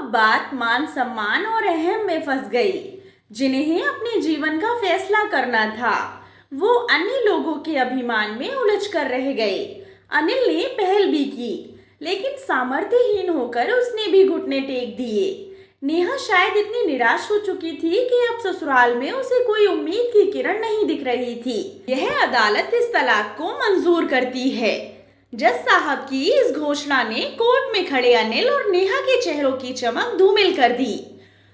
बात मान सम्मान और अहम में फंस गई। जिन्हें अपने जीवन का फैसला करना था वो अन्य लोगों के अभिमान में उलझ कर रह गए। अनिल ने पहल भी की लेकिन सामर्थ्यहीन होकर उसने भी घुटने टेक दिए। नेहा शायद इतनी निराश हो चुकी थी कि अब ससुराल में उसे कोई उम्मीद की किरण नहीं दिख रही थी। यह अदालत इस तलाक को मंजूर करती है। जज साहब की इस घोषणा ने कोर्ट में खड़े अनिल और नेहा के चेहरों की चमक धूमिल कर दी।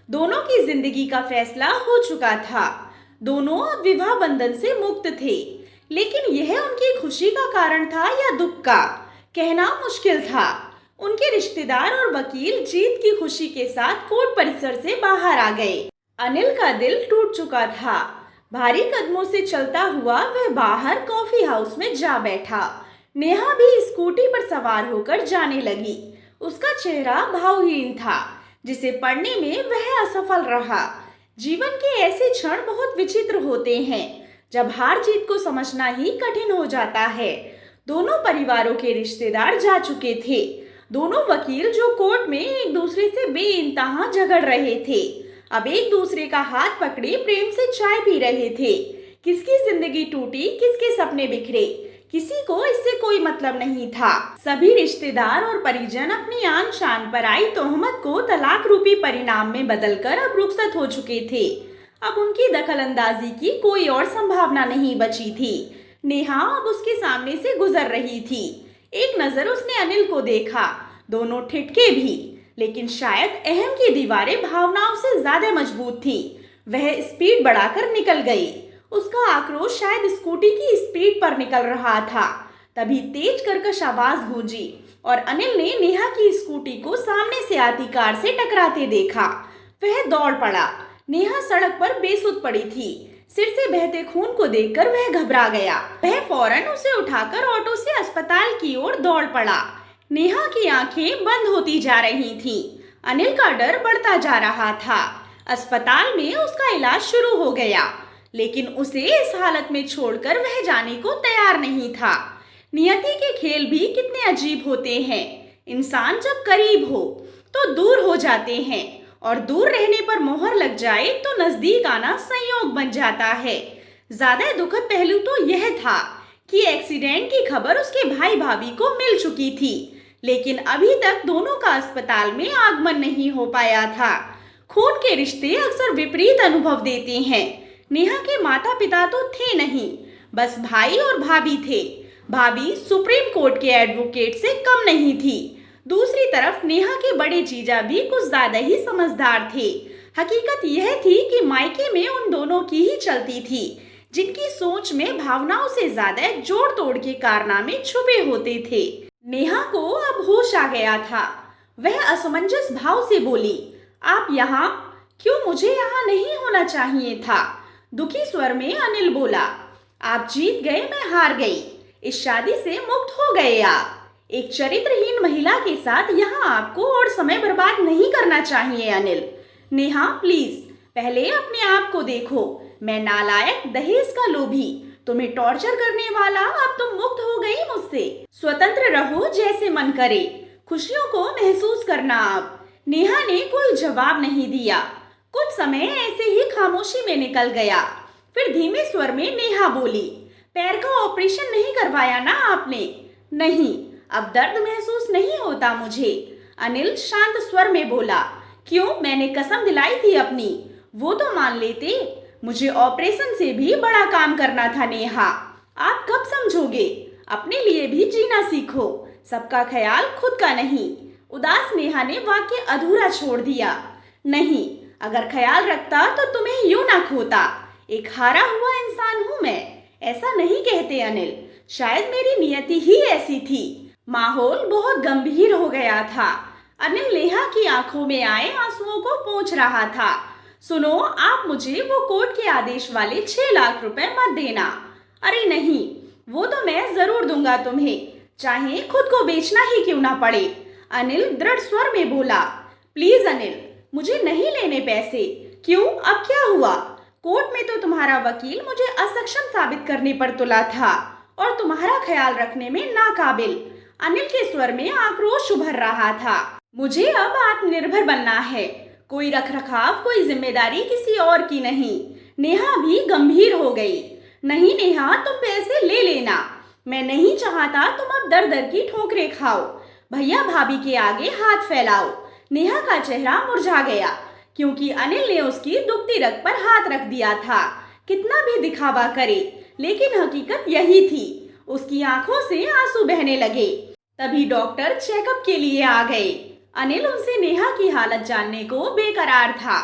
दोनों की जिंदगी का फैसला हो चुका था। दोनों अब विवाह बंधन से मुक्त थे, लेकिन यह उनकी खुशी का कारण था या दुख का, कहना मुश्किल था। उनके रिश्तेदार और वकील जीत की खुशी के साथ कोर्ट परिसर से बाहर आ गए। अनिल का दिल टूट चुका था। भारी कदमों से चलता हुआ वह बाहर कॉफी हाउस में जा बैठा। नेहा भी स्कूटी पर सवार होकर जाने लगी। उसका चेहरा भावहीन था, जिसे पढ़ने में वह असफल रहा। जीवन के ऐसे क्षण बहुत विचित्र होते हैं जब हार जीत को समझना ही कठिन हो जाता है। दोनों परिवारों के रिश्तेदार जा चुके थे। दोनों वकील जो कोर्ट में एक दूसरे से बेइंतहा झगड़ रहे थे, अब एक दूसरे का हाथ पकड़े प्रेम से चाय पी रहे थे। किसकी जिंदगी टूटी, किसके सपने बिखरे, किसी को इससे कोई मतलब नहीं था। सभी रिश्तेदार और परिजन अपनी आन शान पर आई तोहमत को तलाक रूपी परिणाम में बदलकर अब रुखसत हो चुके थे। अब उनकी दखलंदाजी की कोई और संभावना नहीं बची थी। नेहा अब उसके सामने से गुजर रही थी। एक नजर उसने अनिल को देखा। दोनों ठिठके भी, लेकिन शायद अहम की दीवारें भावनाओं से ज्यादा मजबूत थी। वह स्पीड बढ़ाकर निकल गई। उसका आक्रोश शायद स्कूटी की स्पीड पर निकल रहा था। तभी तेज कर्कश आवाज गूंजी और अनिल ने नेहा की स्कूटी को सामने से आती कार से टकराते देखा। वह दौड़ पड़ा। नेहा सड़क पर बेसुध पड़ी थी। सिर से बहते खून को देखकर वह घबरा गया। वह फौरन उसे उठाकर ऑटो से अस्पताल की ओर दौड़ पड़ा। नेहा की आंखें बंद होती जा रही थीं। अनिल का डर बढ़ता जा रहा था। अस्पताल में उसका इलाज शुरू हो गया, लेकिन उसे इस हालत में छोड़कर वह जाने को तैयार नहीं था। नियति के खेल भी कितने अजीब होते हैं। इंसान जब करीब हो तो दूर हो जाते हैं, और दूर रहने पर मोहर लग जाए तो नजदीक आना संयोग बन जाता है। ज्यादा दुखद पहलू तो यह था कि एक्सीडेंट की खबर उसके भाई भाभी को मिल चुकी थी, लेकिन अभी तक दोनों का अस्पताल में आगमन नहीं हो पाया था। खून के रिश्ते अक्सर विपरीत अनुभव देते हैं। नेहा के माता पिता तो थे नहीं, बस भाई और भाभी थे। भाभी सुप्रीम कोर्ट के एडवोकेट से कम नहीं थी। दूसरी तरफ नेहा के बड़े जीजा भी कुछ ज्यादा ही समझदार थे। हकीकत यह थी कि मायके में उन दोनों की ही चलती थी, जिनकी सोच में भावनाओं से ज्यादा जोड़ तोड़ के कारनामे छुपे होते थे। नेहा को अब होश आ गया था। वह असमंजस भाव से बोली, आप यहाँ क्यों? मुझे यहाँ नहीं होना चाहिए था। दुखी स्वर में अनिल बोला, आप जीत गए, मैं हार गई। इस शादी से मुक्त हो गए आप। एक चरित्रहीन महिला के साथ यहाँ आपको और समय बर्बाद नहीं करना चाहिए अनिल। नेहा प्लीज पहले अपने आप को देखो। मैं नालायक, दहेज का लोभी, तुम्हें टॉर्चर करने वाला, अब तुम मुक्त हो गई मुझसे। स्वतंत्र रहो, जैसे मन करे। खुशियों को महसूस करना आप। नेहा ने कोई जवाब नहीं दिया। कुछ समय ऐसे ही खामोशी में निकल गया। फिर धीमे स्वर में नेहा बोली, पैर का ऑपरेशन नहीं करवाया ना आपने? नहीं, अब दर्द महसूस नहीं होता मुझे। अनिल शांत स्वर में बोला, क्यों? मैंने कसम दिलाई थी अपनी, वो तो मान लेते। मुझे ऑपरेशन से भी बड़ा काम करना था नेहा। आप कब समझोगे? अपने लिए भी जीना सीखो। सबका ख्याल खुद का नहीं। उदास नेहा ने वाक्य अधूरा छोड़ दिया। नहीं, अगर ख्याल रखता तो तुम्हें यूं ना खोता। एक हारा हुआ इंसान हूं मैं। ऐसा नहीं कहते अनिल, शायद मेरी नियति ही ऐसी थी। माहौल बहुत गंभीर हो गया था। अनिल नेहा की आंखों में आए आंसुओं को पोंछ रहा था। सुनो, आप मुझे वो कोर्ट के आदेश वाले 6 लाख रुपए मत देना। अरे नहीं, वो तो मैं जरूर दूंगा तुम्हें, चाहे खुद को बेचना ही क्यों ना पड़े। अनिल दृढ़ स्वर में बोला, प्लीज अनिल, मुझे नहीं लेने पैसे। क्यों? अब क्या हुआ? कोर्ट में तो तुम्हारा वकील मुझे असक्षम साबित करने पर तुला था और तुम्हारा ख्याल रखने में नाकाबिल। अनिल के स्वर में आक्रोश उभर रहा था। मुझे अब आत्मनिर्भर बनना है। कोई रखरखाव, कोई जिम्मेदारी किसी और की नहीं। नेहा भी गंभीर हो गई। नहीं नेहा, तुम पैसे ले लेना। मैं नहीं चाहता तुम अब दर दर की ठोकरें खाओ। भैया भाभी के आगे हाथ फैलाओ। नेहा का चेहरा मुरझा गया क्योंकि अनिल ने उसकी दुखती रग पर हाथ रख दिया था। कितना भी दिखावा करे, लेकिन हकीकत यही थी। उसकी आंखों से आंसू बहने लगे। तभी डॉक्टर चेकअप के लिए आ गए। अनिल उनसे नेहा की हालत जानने को बेकरार था।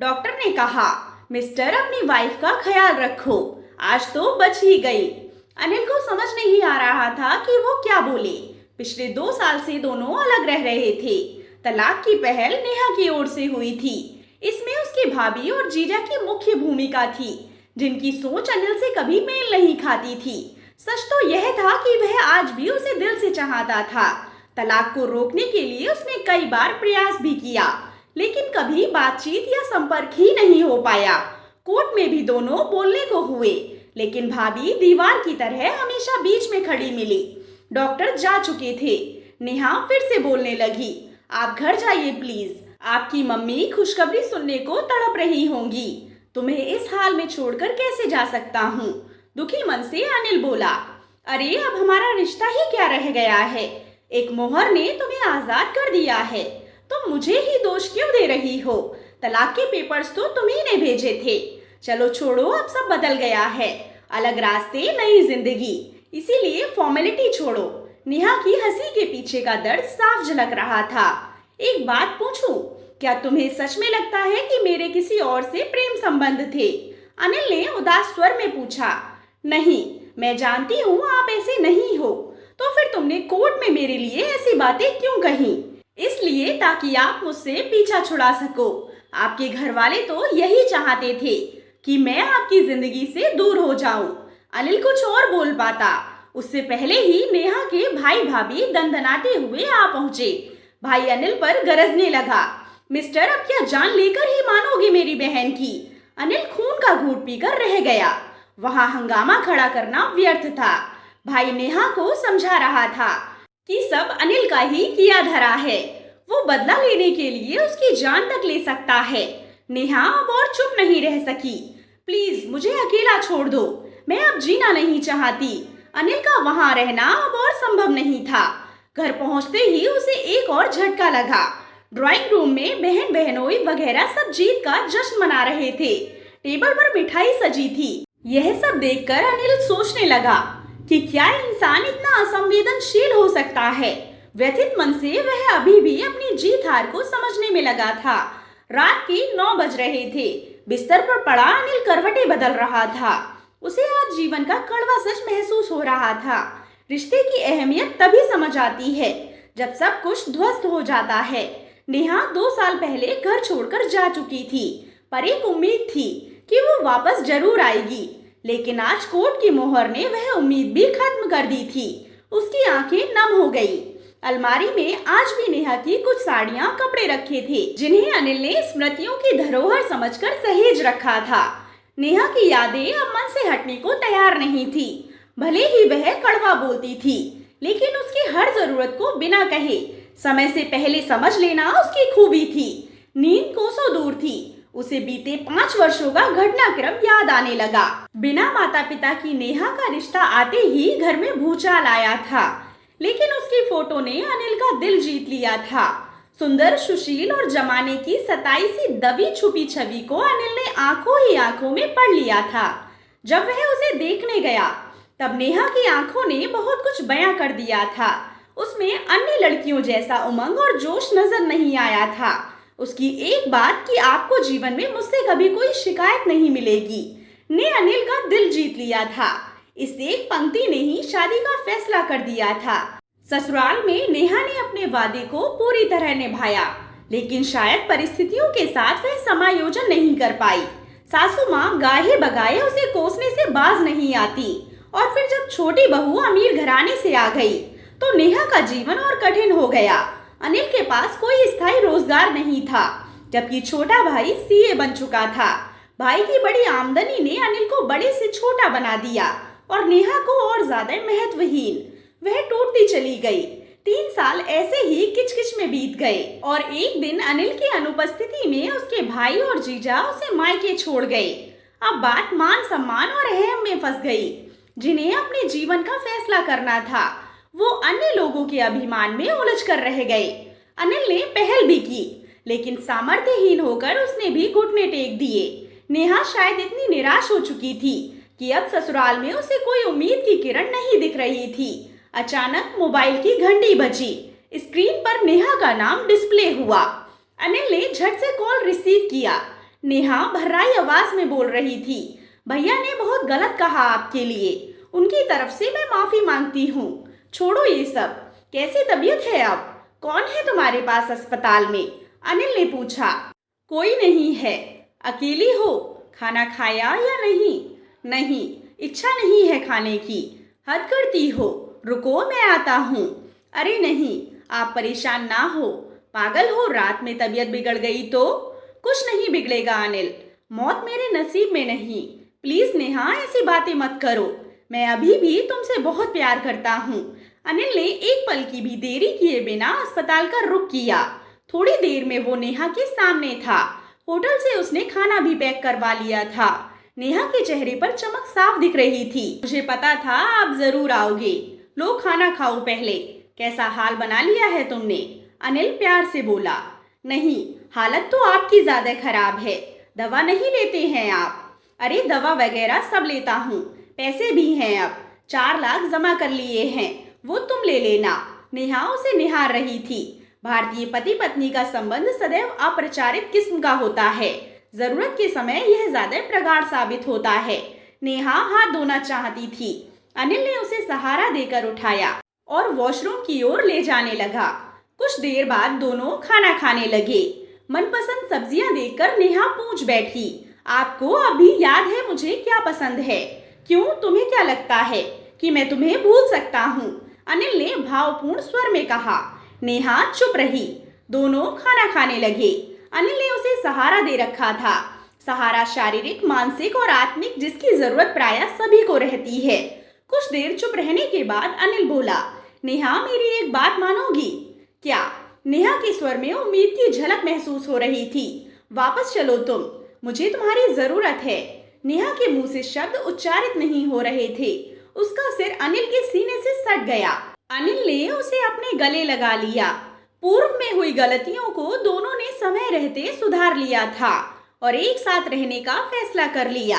डॉक्टर ने कहा, मिस्टर अपनी वाइफ का ख्याल रखो, आज तो बच ही गई। अनिल को समझ नहीं आ रहा था कि वो क्या बोले। पिछले 2 साल से दोनों अलग रह रहे थे। तलाक की पहल नेहा की ओर से हुई थी। इसमें उसकी भाभी और जीजा की मुख्य भूमिका थी, जिनकी सोच अनिल से कभी मेल नहीं खाती थी। सच तो यह था कि वह आज भी उसे दिल से चाहता था। तलाक को रोकने के लिए उसने कई बार प्रयास भी किया, लेकिन कभी बातचीत या संपर्क ही नहीं हो पाया। कोर्ट में भी दोनों बोलने को हुए, लेकिन भाभी दीवार की तरह हमेशा बीच में खड़ी मिली। डॉक्टर जा चुके थे। नेहा फिर से बोलने लगी, आप घर जाइए प्लीज। आपकी मम्मी खुशखबरी सुनने को तड़प रही होंगी। तुम्हें इस हाल में छोड़कर कैसे जा सकता हूँ? दुखी मन से अनिल बोला, अरे अब हमारा रिश्ता ही क्या रह गया है? एक मोहर ने तुम्हें आजाद कर दिया है। तुम मुझे ही दोष क्यों दे रही हो? तलाक के पेपर्स तो तुम्ही ने भेजे थे। चलो छोड़ो, अब सब बदल गया है। अलग रास्ते, नई जिंदगी, इसीलिए फॉर्मेलिटी छोड़ो। नेहा की हंसी के पीछे का दर्द साफ झलक रहा था। एक बात पूछूं, क्या तुम्हें सच में लगता है कि मेरे किसी और से प्रेम संबंध थे? अनिल ने उदास स्वर में पूछा। नहीं, मैं जानती हूँ आप ऐसे नहीं हो। तो फिर तुमने कोर्ट में मेरे लिए ऐसी बातें क्यों कही? इसलिए ताकि आप मुझसे पीछा छुड़ा सको। आपके घर वाले तो यही चाहते थे कि मैं आपकी जिंदगी से दूर हो जाऊं। अनिल कुछ और बोल पाता, उससे पहले ही नेहा के भाई भाभी दंदनाते हुए आ पहुंचे। भाई अनिल पर गरजने लगा, मिस्टर अब क्या जान लेकर ही मानोगे मेरी बहन की? अनिल खून का घूंट पीकर रह गया। वहां हंगामा खड़ा करना व्यर्थ था। भाई नेहा को समझा रहा था कि सब अनिल का ही किया धरा है। वो बदला लेने के लिए उसकी जान तक ले सकता है। नेहा अब और चुप नहीं रह सकी। प्लीज मुझे अकेला छोड़ दो, मैं अब जीना नहीं चाहती। अनिल का वहां रहना अब और संभव नहीं था। घर पहुंचते ही उसे एक और झटका लगा। ड्राइंग रूम में बहन बहनोई वगैरह सब जीत का जश्न मना रहे थे। टेबल पर मिठाई सजी थी। यह सब देखकर अनिल सोचने लगा कि क्या इंसान इतना असंवेदनशील हो सकता है। व्यथित मन से वह अभी भी अपनी जीत हार को समझने में लगा था। रात के 9 बज रहे थे। बिस्तर पर पड़ा अनिल करवटें बदल रहा था। उसे आज जीवन का कड़वा सच महसूस हो रहा था। रिश्ते की अहमियत तभी समझ आती है जब सब कुछ ध्वस्त हो जाता है। नेहा 2 साल पहले घर छोड़कर जा चुकी थी, पर एक उम्मीद थी कि वो वापस जरूर आएगी। लेकिन आज कोर्ट की मोहर ने वह उम्मीद भी खत्म कर दी थी। उसकी आंखें नम हो गई। अलमारी में आज भी नेहा की कुछ साड़ियां, कपड़े रखे थे, जिन्हें अनिल ने स्मृतियों की धरोहर समझकर सहेज रखा था। नेहा की यादें अब मन से हटने को तैयार नहीं थी। भले ही वह कड़वा बोलती थी, लेकिन उसकी हर जरूरत को बिना कहे समय से पहले समझ लेना उसकी खूबी थी। नींद कोसों दूर थी। उसे बीते 5 वर्षों का घटनाक्रम याद आने लगा। बिना माता पिता की नेहा का रिश्ता आते ही घर में भूचाल आया था, लेकिन उसकी फोटो ने अनिल का दिल जीत लिया था। सुंदर, सुशील और जमाने की सताई सी दबी छुपी छवि को अनिल ने आंखों ही आंखों में पढ़ लिया था। जब वह उसे देखने गया, तब नेहा की आंखों ने बहुत कुछ बयां कर दिया था। उसमें अन्य लड़कियों जैसा उमंग और जोश नजर नहीं आया था। उसकी एक बात कि आपको जीवन में मुझसे कभी कोई शिकायत नहीं मिलेगी ने अनिल का दिल जीत लिया था। इस एक पंक्ति ने ही शादी का फैसला कर दिया था। ससुराल में नेहा ने अपने वादे को पूरी तरह निभाया, लेकिन शायद परिस्थितियों के साथ वह समायोजन नहीं कर पाई। सासू माँ गाहे बगाए उसे कोसने से बाज नहीं आती, और फिर जब छोटी बहू अमीर घराने से आ गई तो नेहा का जीवन और कठिन हो गया। अनिल के पास कोई स्थायी रोजगार नहीं था, जबकि छोटा भाई सीए बन चुका था। भाई की बड़ी आमदनी ने अनिल को बड़े से छोटा बना दिया और नेहा को और ज्यादा महत्वहीन। वह टूटती चली गई, 3 साल ऐसे ही किचकिच में बीत गए और एक दिन अनिल की अनुपस्थिति में उसके भाई और जीजा उसे मायके छोड़ गए। अब बात मान सम्मान और अहम में फंस गई। जिन्हें अपने जीवन का फैसला करना था वो अन्य लोगों के अभिमान में उलझ कर रह गए। अनिल ने पहल भी की लेकिन सामर्थ्यहीन होकर उसने भी घुटने टेक दिए। नेहा शायद इतनी निराश हो चुकी थी कि अब ससुराल में उसे कोई उम्मीद की किरण नहीं दिख रही थी। अचानक मोबाइल की घंटी बजी। स्क्रीन पर नेहा का नाम डिस्प्ले हुआ। अनिल ने झट से कॉल रिसीव किया। नेहा भर्राई आवाज में बोल रही थी, भैया ने बहुत गलत कहा आपके लिए। उनकी तरफ से मैं माफी मांगती हूँ। छोड़ो ये सब। कैसी तबीयत है अब? कौन है तुम्हारे पास अस्पताल में? अनिल ने पूछा। कोई नहीं है। अकेली हो? खाना खाया या नहीं? नहीं, इच्छा नहीं है खाने की। हद करती हो। रुको मैं आता हूँ। अरे नहीं, आप परेशान ना हो। पागल हो? रात में तबीयत बिगड़ गई तो? कुछ नहीं बिगड़ेगा अनिल। मौत मेरे नसीब में नहीं। प्लीज नेहा ऐसी बातें मत करो। मैं अभी भी तुमसे बहुत प्यार करता हूँ। अनिल ने एक पल की भी देरी किए बिना अस्पताल का रुख किया। थोड़ी देर में वो नेहा के सामने था। होटल से उसने खाना भी पैक करवा लिया था। नेहा के चेहरे पर चमक साफ दिख रही थी। मुझे पता था आप जरूर आओगे। लो खाना खाओ पहले। कैसा हाल बना लिया है तुमने? अनिल प्यार से बोला। नहीं, हालत तो आपकी ज्यादा खराब है। दवा नहीं लेते हैं आप? अरे दवा वगैरह सब लेता हूँ। पैसे भी हैं, अब 4 लाख जमा कर लिए हैं, वो तुम ले लेना। नेहा उसे निहार रही थी। भारतीय पति पत्नी का संबंध सदैव अप्रचारित किस्म का होता है। जरूरत के समय यह ज्यादा प्रगाढ़ साबित होता है। नेहा हाथ धोना चाहती थी। अनिल ने उसे सहारा देकर उठाया और वॉशरूम की ओर ले जाने लगा। कुछ देर बाद दोनों खाना खाने लगे। मनपसंद सब्जियां देखकर नेहा पूछ बैठी, आपको अभी याद है मुझे क्या पसंद है? क्यों, तुम्हें क्या लगता है कि मैं तुम्हें भूल सकता हूँ? अनिल ने भावपूर्ण स्वर में कहा। नेहा चुप रही। दोनों खाना खाने लगे। अनिल ने उसे सहारा दे रखा था। सहारा शारीरिक, मानसिक और आत्मिक, जिसकी जरूरत प्रायः सभी को रहती है। कुछ देर चुप रहने के बाद अनिल बोला, नेहा मेरी एक बात मानोगी? क्या? नेहा के स्वर में उम्मीद की झलक महसूस हो रही थी। वापस चलो तुम, मुझे तुम्हारी जरूरत है। नेहा के मुंह से शब्द उच्चारित नहीं हो रहे थे। उसका सिर अनिल के सीने से सट गया। अनिल ने उसे अपने गले लगा लिया। पूर्व में हुई गलतियों को दोनों ने समय रहते सुधार लिया था और एक साथ रहने का फैसला कर लिया।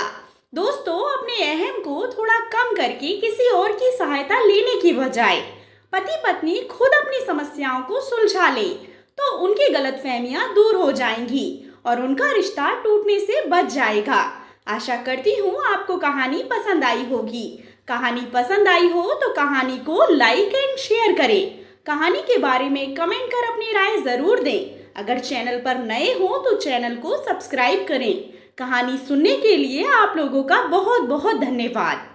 दोस्तों, अपने अहम को थोड़ा कम करके किसी और की सहायता लेने की बजाय पति पत्नी खुद अपनी समस्याओं को सुलझा ले तो उनकी गलतफहमियां दूर हो जाएंगी और उनका रिश्ता टूटने से बच जाएगा। आशा करती हूँ आपको कहानी पसंद आई होगी। कहानी पसंद आई हो तो कहानी को लाइक एंड शेयर करें। कहानी के बारे में कमेंट कर अपनी राय जरूर दें। अगर चैनल पर नए हो तो चैनल को सब्सक्राइब करें। कहानी सुनने के लिए आप लोगों का बहुत बहुत धन्यवाद।